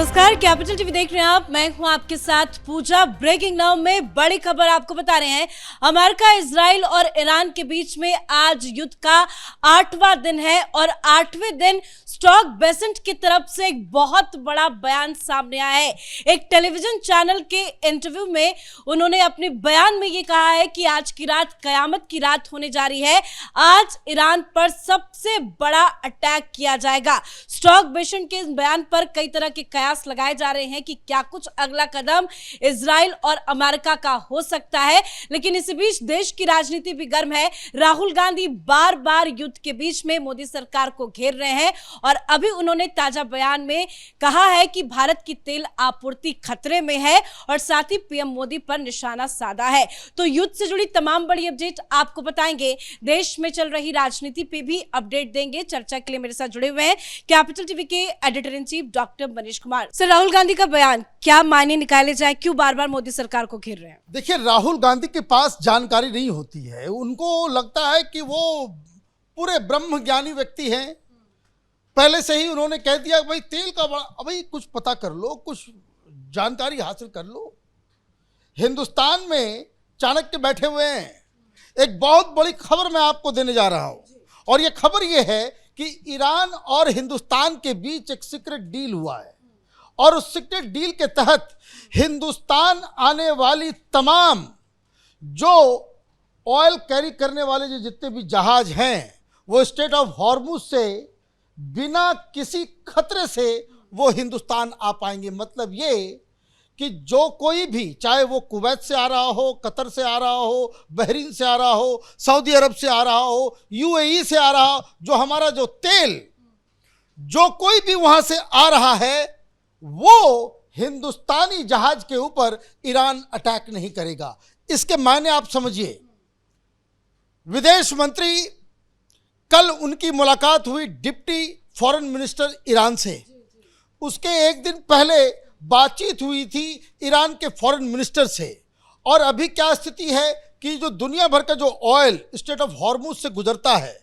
नमस्कार, capital TV देख रहे हैं आप। मैं हूं आपके साथ पूजा। ब्रेकिंग नाउ में बड़ी खबर आपको बता रहे हैं। अमेरिका, इजराइल और ईरान के बीच में आज युद्ध का 8वां दिन है और 8वें दिन स्टॉक बेसेंट की तरफ से एक बहुत बड़ा बयान सामने आया है। एक टेलीविजन चैनल के इंटरव्यू में उन्होंने अपने बयान में ये कहा है कि आज की रात कयामत की रात होने जा रही है। आज ईरान पर सबसे बड़ा अटैक किया जाएगा। स्टॉक बेसेंट के इस बयान पर कई तरह के कयास लगाए जा रहे हैं कि क्या कुछ अगला कदम इजराइल और अमेरिका का हो सकता है। लेकिन इसी बीच देश की राजनीति भी गर्म है। राहुल गांधी बार बार युद्ध के बीच में मोदी सरकार को घेर रहे हैं और अभी उन्होंने ताजा बयान में कहा है कि भारत की तेल आपूर्ति खतरे में है और साथ ही पीएम मोदी पर निशाना साधा है। तो युद्ध से जुड़ी तमाम बड़ी अपडेट आपको बताएंगे। देश में चल रही राजनीति पे भी अपडेट देंगे। चर्चा के लिए मेरे साथ जुड़े हुए हैं कैपिटल टीवी के editor in chief doctor Manish Kumar. Sir, Rahul Gandhi का बयान क्या मायने निकाले जाए, क्यों बार बार मोदी सरकार को घेर रहे हैं? देखिए, राहुल गांधी के पास जानकारी नहीं होती है। उनको लगता है कि वो पूरे ब्रह्म ज्ञानी व्यक्ति हैं। पहले से ही उन्होंने कह दिया भाई तेल का बड़ा, भाई कुछ पता कर लो, कुछ जानकारी हासिल कर लो। हिंदुस्तान में चाणक्य बैठे हुए हैं। एक बहुत बड़ी खबर मैं आपको देने जा रहा हूं और ये खबर ये है कि ईरान और हिंदुस्तान के बीच एक सीक्रेट डील हुआ है और उस सीक्रेट डील के तहत हिंदुस्तान आने वाली तमाम जो ऑयल कैरी करने वाले जो जितने भी जहाज हैं वो स्ट्रेट ऑफ हॉर्मुज से बिना किसी खतरे से वो हिंदुस्तान आ पाएंगे। मतलब ये कि जो कोई भी, चाहे वो कुवैत से आ रहा हो, कतर से आ रहा हो, बहरीन से आ रहा हो, सऊदी अरब से आ रहा हो, यूएई से आ रहा हो, जो हमारा जो तेल जो कोई भी वहां से आ रहा है वो हिंदुस्तानी जहाज के ऊपर ईरान अटैक नहीं करेगा। इसके मायने आप समझिए। विदेश मंत्री, कल उनकी मुलाकात हुई डिप्टी फॉरेन मिनिस्टर ईरान से। उसके एक दिन पहले बातचीत हुई थी ईरान के फॉरेन मिनिस्टर से। और अभी क्या स्थिति है कि जो दुनिया भर का जो ऑयल स्ट्रेट ऑफ हॉर्मुज से गुजरता है,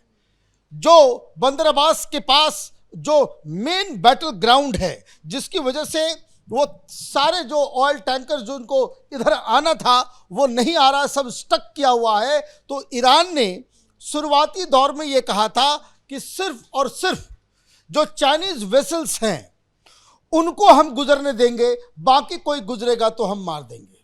जो बंदर अब्बास के पास जो मेन बैटल ग्राउंड है, जिसकी वजह से वो सारे जो ऑयल टैंकर जो उनको इधर आना था वो नहीं आ रहा, सब स्टक किया हुआ है। तो ईरान ने शुरुआती दौर में ये कहा था कि सिर्फ और सिर्फ जो चाइनीज वेसल्स हैं उनको हम गुजरने देंगे, बाकी कोई गुजरेगा तो हम मार देंगे।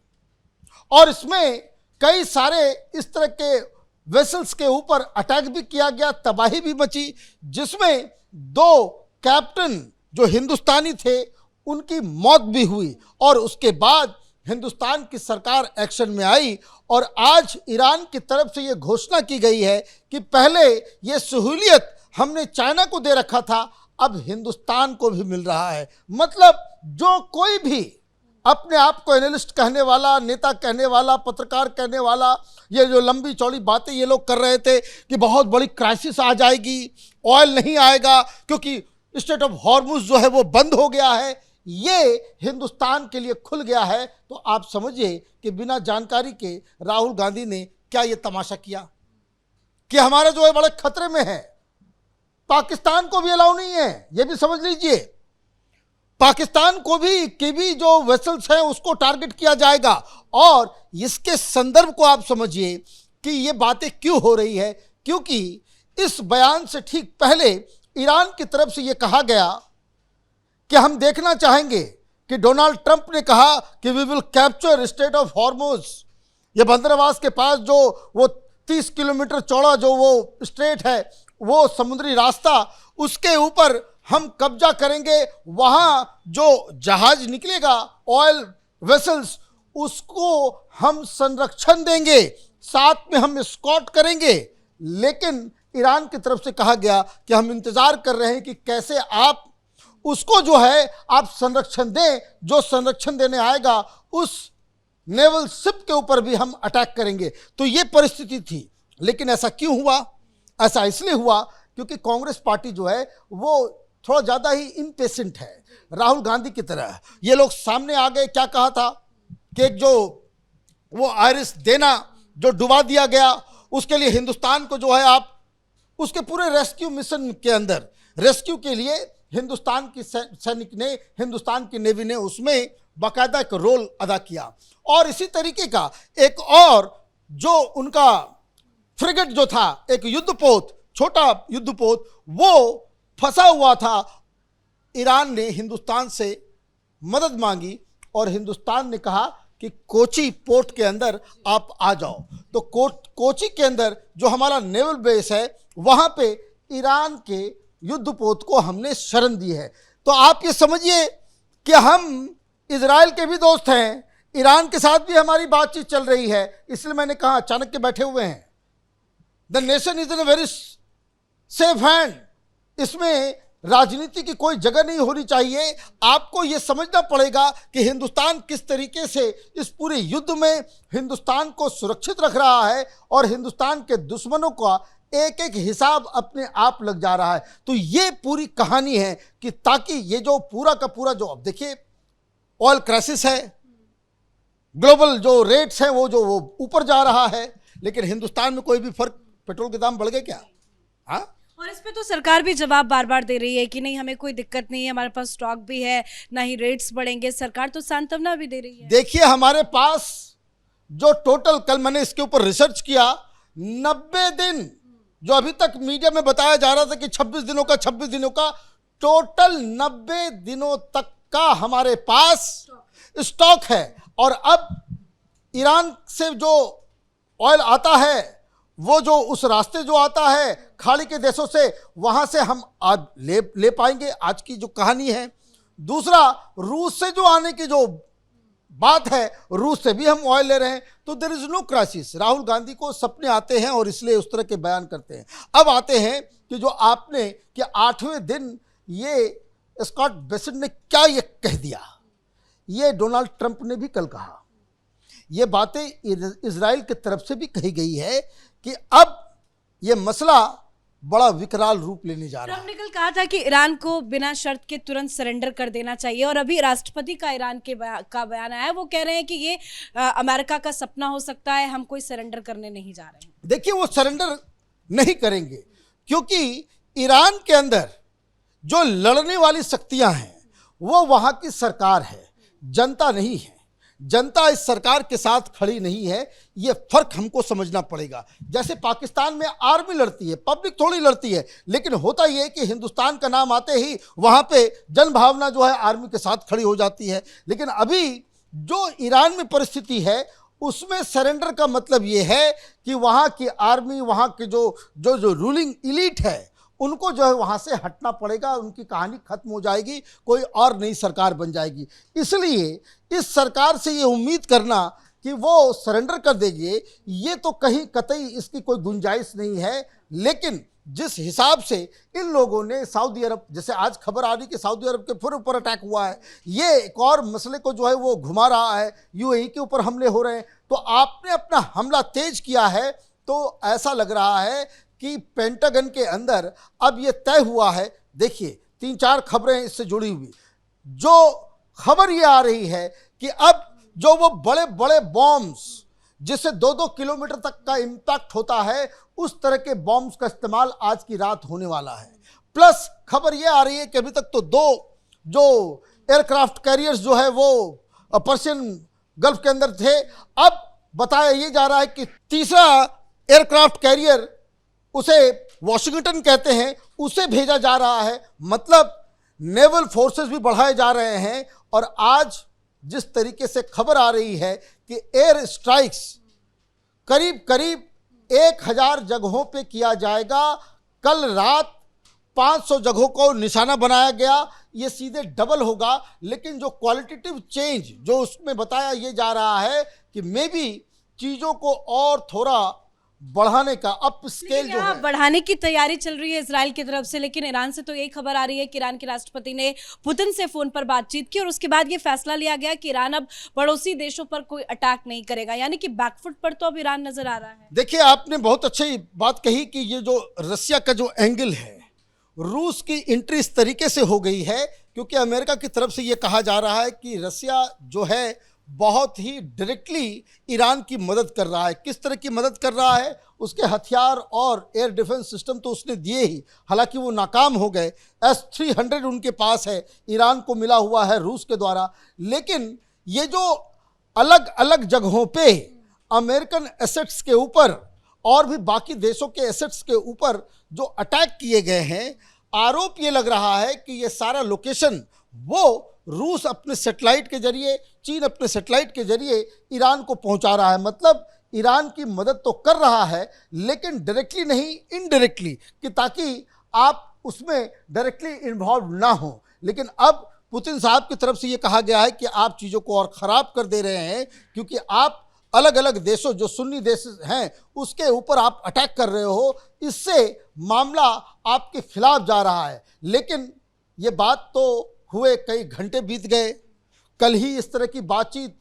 और इसमें कई सारे इस तरह के वेसल्स के ऊपर अटैक भी किया गया, तबाही भी मची, जिसमें 2 कैप्टन जो हिंदुस्तानी थे उनकी मौत भी हुई। और उसके बाद हिंदुस्तान की सरकार एक्शन में आई और आज ईरान की तरफ से ये घोषणा की गई है कि पहले ये सहूलियत हमने चाइना को दे रखा था, अब हिंदुस्तान को भी मिल रहा है। मतलब जो कोई भी अपने आप को एनालिस्ट कहने वाला, नेता कहने वाला, पत्रकार कहने वाला, ये जो लंबी चौड़ी बातें ये लोग कर रहे थे कि बहुत बड़ी क्राइसिस आ जाएगी, ऑयल नहीं आएगा क्योंकि स्ट्रेट ऑफ हॉर्मुज जो है वो बंद हो गया है, ये हिंदुस्तान के लिए खुल गया है। तो आप समझिए कि बिना जानकारी के राहुल गांधी ने क्या ये तमाशा किया कि हमारा जो है बड़े खतरे में है। पाकिस्तान को भी अलाउ नहीं है, ये भी समझ लीजिए। पाकिस्तान को भी जो वेसल्स हैं उसको टारगेट किया जाएगा। और इसके संदर्भ को आप समझिए कि ये बातें क्यों हो रही है, क्योंकि इस बयान से ठीक पहले ईरान की तरफ से ये कहा गया कि हम देखना चाहेंगे कि डोनाल्ड ट्रंप ने कहा कि we will capture strait of Hormuz, ये बंदर अब्बास के पास जो वो 30 किलोमीटर चौड़ा जो वो स्ट्रेट है, वो समुद्री रास्ता, उसके ऊपर हम कब्जा करेंगे। वहां जो जहाज निकलेगा, ऑयल वेसल्स, उसको हम संरक्षण देंगे, साथ में हम एस्कॉर्ट करेंगे। लेकिन ईरान की तरफ से कहा गया कि हम इंतजार कर रहे हैं कि कैसे आप उसको जो है आप संरक्षण दें, जो संरक्षण देने आएगा उस नेवल शिप के ऊपर भी हम अटैक करेंगे। तो ये परिस्थिति थी। लेकिन ऐसा क्यों हुआ? ऐसा इसलिए हुआ क्योंकि कांग्रेस पार्टी जो है वो थोड़ा ज़्यादा ही इम्पेशेंट है, राहुल गांधी की तरह। ये लोग सामने आ गए। क्या कहा था कि जो वो आयरिस देना जो डुबा दिया गया, उसके लिए हिंदुस्तान को जो है आप उसके पूरे रेस्क्यू मिशन के अंदर, रेस्क्यू के लिए हिंदुस्तान की सैनिक ने, हिंदुस्तान की नेवी ने उसमें बाकायदा एक रोल अदा किया। और इसी तरीके का एक और जो उनका फ्रिगेट जो था, एक युद्धपोत, छोटा युद्धपोत, वो फंसा हुआ था। ईरान ने हिंदुस्तान से मदद मांगी और हिंदुस्तान ने कहा कि कोची पोर्ट के अंदर आप आ जाओ। तो कोची के अंदर जो हमारा नेवल बेस है, वहां पे ईरान के युद्धपोत को हमने शरण दी है। तो आप ये समझिए कि हम इजराइल के भी दोस्त हैं, ईरान के साथ भी हमारी बातचीत चल रही है। इसलिए मैंने कहा अचानक के बैठे हुए हैं। The nation is in a very safe hand. इसमें राजनीति की कोई जगह नहीं होनी चाहिए। आपको यह समझना पड़ेगा कि हिंदुस्तान किस तरीके से इस पूरे युद्ध में हिंदुस्तान को सुरक्षित रख रहा है और हिंदुस्तान के दुश्मनों का एक एक हिसाब अपने आप लग जा रहा है। तो ये पूरी कहानी है कि ताकि ये जो पूरा का पूरा जो, अब देखिए ऑयल क्राइसिस है, ग्लोबल जो रेट्स हैं वो ऊपर जा रहा है, लेकिन हिंदुस्तान में कोई भी फर्क, पेट्रोल के दाम बढ़ गए क्या? हाँ, और इस पे तो सरकार भी जवाब बार बार दे रही है कि नहीं, हमें कोई दिक्कत नहीं है, हमारे पास स्टॉक भी है, ना ही रेट्स बढ़ेंगे। सरकार तो सांत्वना भी दे रही है। देखिए हमारे पास जो टोटल, कल मैंने इसके ऊपर रिसर्च किया, 90 दिन जो अभी तक मीडिया में बताया जा रहा था कि 26 दिनों का टोटल 90 दिनों तक का हमारे पास स्टॉक है। और अब ईरान से जो ऑयल आता है, वो जो उस रास्ते जो आता है खाड़ी के देशों से, वहां से हम आज ले पाएंगे, आज की जो कहानी है। दूसरा, रूस से जो आने की जो बात है, रूस से भी हम ऑयल ले रहे हैं। तो there is no crisis. Rahul Gandhi को सपने आते हैं और इसलिए उस तरह के बयान करते हैं। अब आते हैं कि जो आपने कि 8वें दिन ये स्कॉट बेसेंट ने क्या ये कह दिया, ये डोनाल्ड ट्रंप ने भी कल कहा। ये बातें इजराइल की तरफ से भी कही गई है कि अब ये मसला बड़ा विकराल रूप लेने जा रहा है। ट्रंप ने कल कहा था कि ईरान को बिना शर्त के तुरंत सरेंडर कर देना चाहिए। और अभी राष्ट्रपति का ईरान का बयान आया है, वो कह रहे हैं कि ये अमेरिका का सपना हो सकता है, हम कोई सरेंडर करने नहीं जा रहे हैं। देखिए वो सरेंडर नहीं करेंगे, क्योंकि ईरान के अंदर जो लड़ने वाली शक्तियां हैं वो वहां की सरकार है, जनता नहीं है। जनता इस सरकार के साथ खड़ी नहीं है, ये फर्क हमको समझना पड़ेगा। जैसे पाकिस्तान में आर्मी लड़ती है, पब्लिक थोड़ी लड़ती है, लेकिन होता यह है कि हिंदुस्तान का नाम आते ही वहां पे जनभावना जो है आर्मी के साथ खड़ी हो जाती है। लेकिन अभी जो ईरान में परिस्थिति है उसमें सरेंडर का मतलब ये है कि वहां की आर्मी, वहां के जो रूलिंग इलीट है, उनको जो है वहां से हटना पड़ेगा, उनकी कहानी खत्म हो जाएगी, कोई और नई सरकार बन जाएगी। इसलिए इस सरकार से ये उम्मीद करना कि वो सरेंडर कर देगी, ये तो कहीं कतई इसकी कोई गुंजाइश नहीं है। लेकिन जिस हिसाब से इन लोगों ने सऊदी अरब, जैसे आज खबर आ रही कि सऊदी अरब के फिर ऊपर अटैक हुआ है, ये एक और मसले को जो है वो घुमा रहा है, यूएई के ऊपर हमले हो रहे हैं, तो आपने अपना हमला तेज किया है। तो ऐसा लग रहा है कि पेंटागन के अंदर अब ये तय हुआ है। देखिए 3-4 खबरें इससे जुड़ी हुई। जो खबर ये आ रही है कि अब जो वो बड़े बड़े बॉम्ब्स जिससे 2-2 किलोमीटर तक का इम्पैक्ट होता है, उस तरह के बॉम्ब्स का इस्तेमाल आज की रात होने वाला है। प्लस खबर ये आ रही है कि अभी तक तो 2 जो एयरक्राफ्ट कैरियर्स जो है वो पर्शियन गल्फ के अंदर थे। अब बताया ये जा रहा है कि तीसरा एयरक्राफ्ट कैरियर, उसे वॉशिंगटन कहते हैं, उसे भेजा जा रहा है। मतलब नेवल फोर्सेस भी बढ़ाए जा रहे हैं। और आज जिस तरीके से खबर आ रही है कि एयर स्ट्राइक्स करीब करीब 1000 जगहों पे किया जाएगा। कल रात 500 जगहों को निशाना बनाया गया, ये सीधे डबल होगा। लेकिन जो क्वालिटेटिव चेंज जो उसमें बताया ये जा रहा है कि मे बी चीज़ों को और थोड़ा बढ़ाने का अप स्केल जो है, बढ़ाने की तैयारी चल रही है इजराइल की तरफ से। लेकिन ईरान से तो यही खबर आ रही है कि ईरान के राष्ट्रपति ने पुतिन से फोन पर बातचीत की और उसके बाद ये फैसला लिया गया कि ईरान अब पड़ोसी देशों पर कोई अटैक नहीं करेगा। यानी कि बैकफुट पर तो अब ईरान नजर आ रहा है। देखिए आपने बहुत अच्छी बात कही कि ये जो रसिया का जो एंगल है, रूस की एंट्री इस तरीके से हो गई है क्योंकि अमेरिका की तरफ से ये कहा जा रहा है कि रसिया जो है बहुत ही डायरेक्टली ईरान की मदद कर रहा है। किस तरह की मदद कर रहा है उसके हथियार और एयर डिफेंस सिस्टम तो उसने दिए ही, हालांकि वो नाकाम हो गए। S-300 उनके पास है, ईरान को मिला हुआ है रूस के द्वारा। लेकिन ये जो अलग अलग जगहों पे अमेरिकन एसेट्स के ऊपर और भी बाकी देशों के एसेट्स के ऊपर जो अटैक किए गए हैं, आरोप ये लग रहा है कि ये सारा लोकेशन वो रूस अपने सैटेलाइट के जरिए, चीन अपने सैटेलाइट के जरिए ईरान को पहुंचा रहा है। मतलब ईरान की मदद तो कर रहा है लेकिन डायरेक्टली नहीं, इनडायरेक्टली, कि ताकि आप उसमें डायरेक्टली इन्वॉल्व ना हो। लेकिन अब पुतिन साहब की तरफ से ये कहा गया है कि आप चीज़ों को और ख़राब कर दे रहे हैं, क्योंकि आप अलग अलग देशों, जो सुन्नी देश हैं, उसके ऊपर आप अटैक कर रहे हो, इससे मामला आपके खिलाफ जा रहा है। लेकिन ये बात तो हुए कई घंटे बीत गए, कल ही इस तरह की बातचीत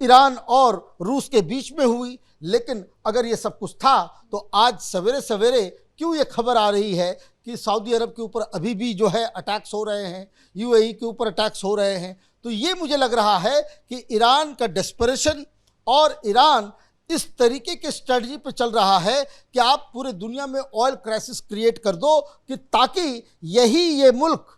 ईरान और रूस के बीच में हुई। लेकिन अगर ये सब कुछ था तो आज सवेरे सवेरे क्यों ये खबर आ रही है कि सऊदी अरब के ऊपर अभी भी जो है अटैक्स हो रहे हैं, यूएई के ऊपर अटैक्स हो रहे हैं? तो ये मुझे लग रहा है कि ईरान का डेस्परेशन और ईरान इस तरीके के स्ट्रेटजी पे चल रहा है कि आप पूरे दुनिया में ऑयल क्राइसिस क्रिएट कर दो, कि ताकि ये मुल्क,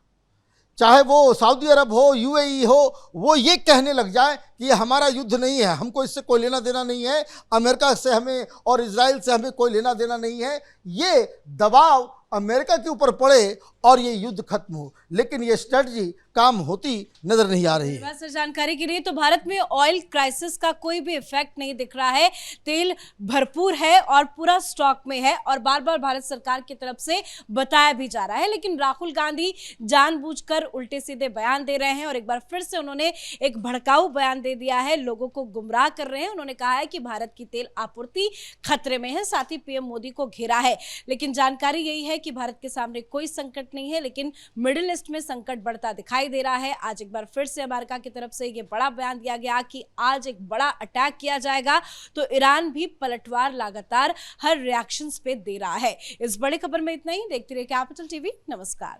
चाहे वो सऊदी अरब हो, यूएई हो, वो ये कहने लग जाए कि ये हमारा युद्ध नहीं है, हमको इससे कोई लेना देना नहीं है, अमेरिका से हमें और इजराइल से हमें कोई लेना देना नहीं है। ये दबाव अमेरिका के ऊपर पड़े और ये युद्ध खत्म हो। लेकिन ये स्ट्रेटजी काम होती नजर नहीं आ रही है। बस जानकारी के लिए, तो भारत में ऑयल क्राइसिस का कोई भी इफेक्ट नहीं दिख रहा है। तेल भरपूर है और पूरा स्टॉक में है और बार बार भारत सरकार की तरफ से बताया भी जा रहा है। लेकिन राहुल गांधी जानबूझकर उल्टे सीधे बयान दे रहे हैं और एक बार फिर से उन्होंने एक भड़काऊ बयान दे दिया है, लोगों को गुमराह कर रहे हैं। उन्होंने कहा है कि भारत की तेल आपूर्ति खतरे में है, साथ ही पीएम मोदी को घेरा है। लेकिन जानकारी यही है कि भारत के सामने कोई संकट नहीं है, लेकिन मिडिल ईस्ट में संकट बढ़ता दिखाई दे रहा है। आज एक बार फिर से अमेरिका की तरफ से ये बड़ा बयान दिया गया कि आज एक बड़ा अटैक किया जाएगा, तो ईरान भी पलटवार लगातार हर रिएक्शंस पे दे रहा है। इस बड़ी खबर में इतना ही। देखते रहिए कैपिटल टीवी। नमस्कार।